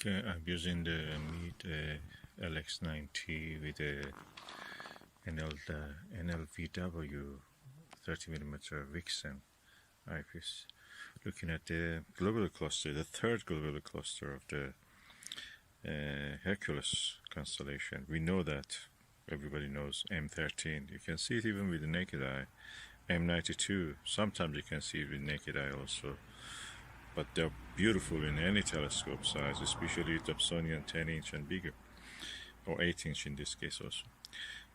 Okay, I'm using the Meade LX90 with a NLVW 30mm Vixen eyepiece. Looking at the globular cluster, the third globular cluster of the Hercules constellation. We know that, everybody knows M13. You can see it even with the naked eye. M92, sometimes you can see it with naked eye also. But they're beautiful in any telescope size, especially Dobsonian 10-inch and bigger, or 8-inch in this case also.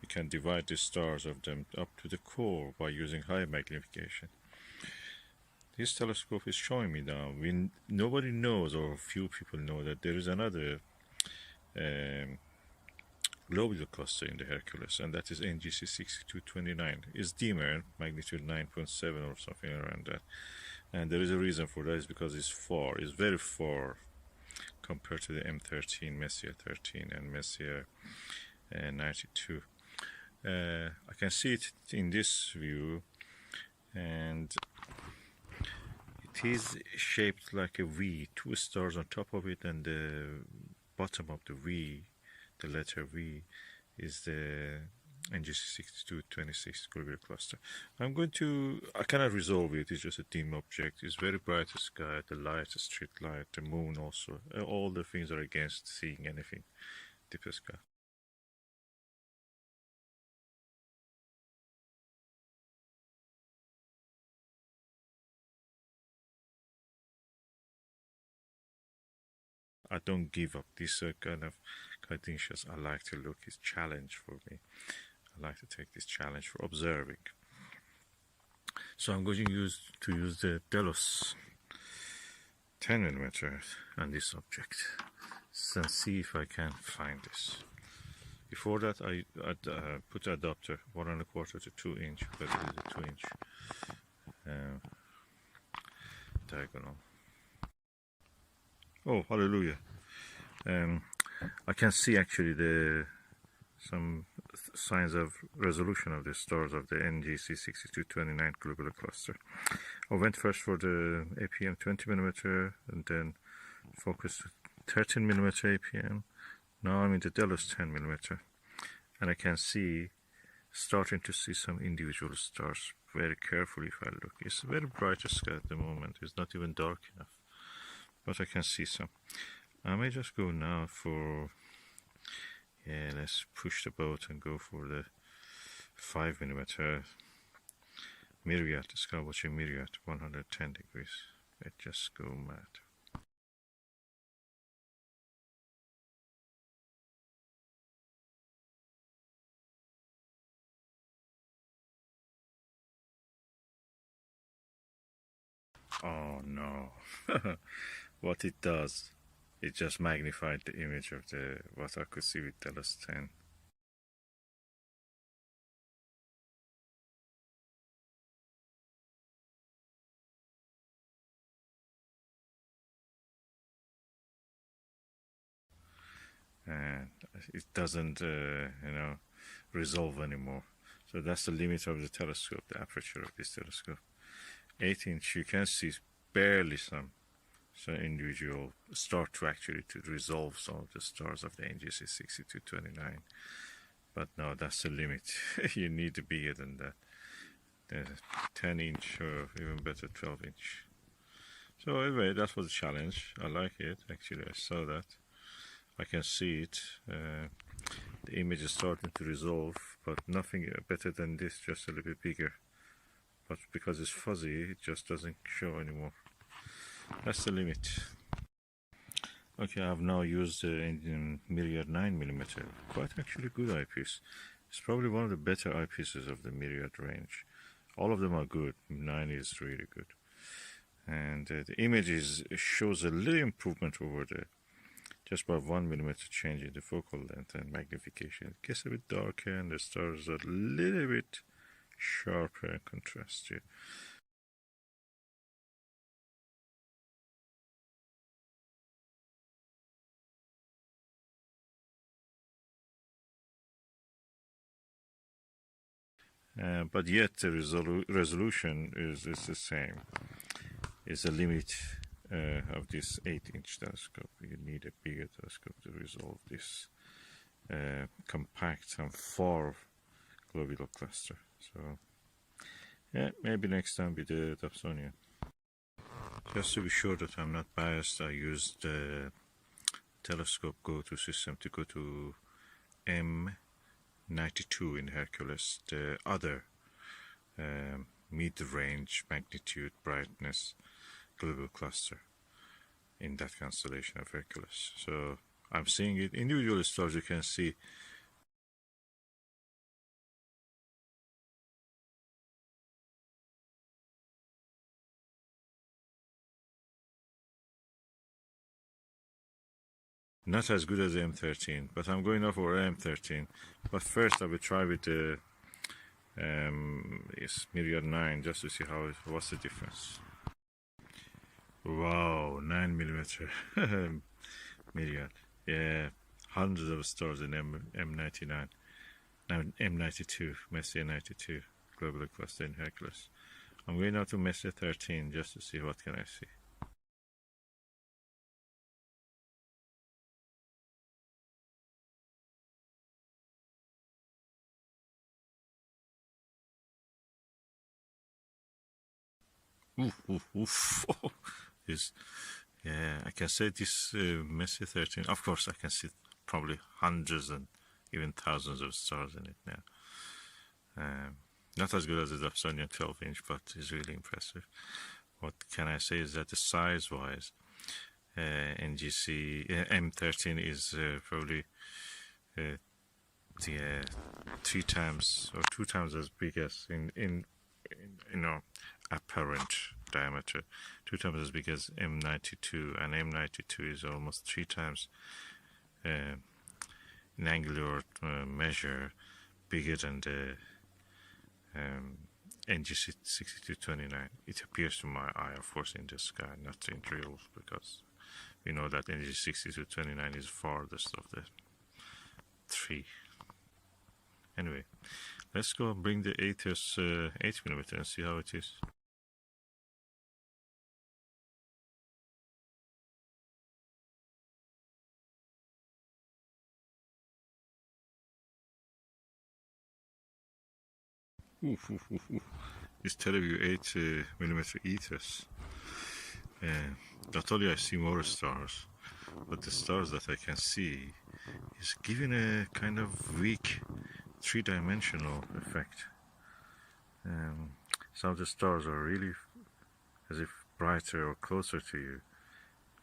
You can divide the stars of them up to the core by using high magnification. This telescope is showing me now, nobody knows, or few people know, that there is another globular cluster in the Hercules, and that is NGC 6229. It's dimmer, magnitude 9.7 or something around that. And there is a reason for that, is because it's very far compared to the M13, Messier 13 and Messier 92. I can see it in this view, and it is shaped like a V, two stars on top of it, and the bottom of the V, the letter V, is the NGC 6226 globular cluster. I cannot resolve it, it's just a dim object. It's very bright sky, the light, the street light, the moon also. All the things are against seeing anything deep sky. I don't give up. This kind of conditions I like to look. It's challenge for me. I like to take this challenge for observing. So I'm going to use the Delos 10mm on this object, and see if I can find this. Before that, I put the adapter 1.25 to 2 inch, but it is a 2 inch diagonal. Oh, hallelujah! I can see actually some signs of resolution of the stars of the NGC 6229 globular cluster. I went first for the APM 20mm and then focused 13mm APM. Now I'm in the Delos 10mm, and I can starting to see some individual stars very carefully if I look. It's a very bright sky at the moment. It's not even dark enough, but I can see some. I may just go now for, let's push the boat and go for the 5mm Myriad, the Skywatcher Myriad, 110 degrees. It just go mad. Oh no. What it does, it just magnified the image of what I could see with Delos 10. And it doesn't, resolve anymore. So that's the limit of the telescope, the aperture of this telescope. 8-inch, you can see barely some individual start to resolve some of the stars of the NGC 6229. But no, that's the limit. You need to be bigger than that. The 10-inch or even better 12-inch. So anyway, that was a challenge. I like it. Actually, I saw that. I can see it. The image is starting to resolve, but nothing better than this, just a little bit bigger. But because it's fuzzy, it just doesn't show anymore. That's the limit. Okay, I've now used the Myriad 9mm. Quite actually good eyepiece. It's probably one of the better eyepieces of the Myriad range. All of them are good. 9 is really good. And the image shows a little improvement over there. Just by 1mm change in the focal length and magnification. It gets a bit darker and the stars are a little bit sharper and contrastier. But yet the resolution is the same. It's a limit of this 8-inch telescope. You need a bigger telescope to resolve this compact and far globular cluster. So yeah, maybe next time with the Dobsonian. Just to be sure that I'm not biased, I used the telescope go-to system to go to M92 in Hercules, the other mid-range magnitude brightness globular cluster in that constellation of Hercules. So I'm seeing it. Individual stars you can see not as good as M13, but I'm going off for M13. But first I will try with the Myriad 9 just to see what's the difference. Wow, 9mm Myriad. Yeah, hundreds of stars in M99. Now M92, Messier 92, globular cluster in Hercules. I'm going now to Messier 13 just to see what can I see. Oof. Yeah, I can say this Messier 13. Of course, I can see probably hundreds and even thousands of stars in it now. Not as good as the Dobsonian 12-inch, but it's really impressive. What can I say is that the size-wise, NGC M13 is probably 3 times or 2 times as big as in apparent diameter, 2 times as big as M92, and M92 is almost 3 times in angular measure bigger than the NGC 6229. It appears to my eye, of course, in the sky, not in real, because we know that NGC 6229 is farthest of the 3. Anyway, let's go bring the Ethos 8mm and see how it is. This Televue 8mm Ethos. Not only I see more stars, but the stars that I can see is giving a kind of weak 3-dimensional effect. Some of the stars are really as if brighter or closer to you,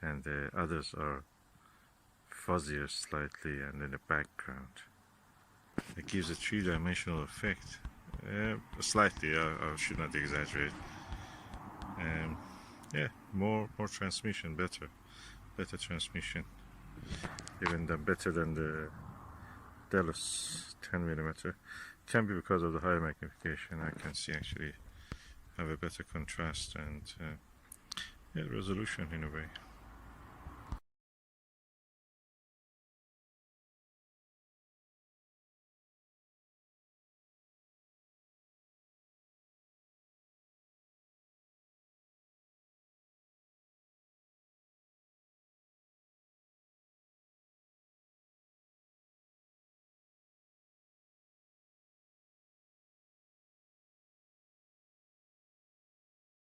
and the others are fuzzier slightly and in the background. It gives a 3-dimensional effect. Slightly, I should not exaggerate. Yeah, more transmission, better transmission, even better than the Delos 10mm. Can be because of the higher magnification. I can see actually have a better contrast and resolution in a way.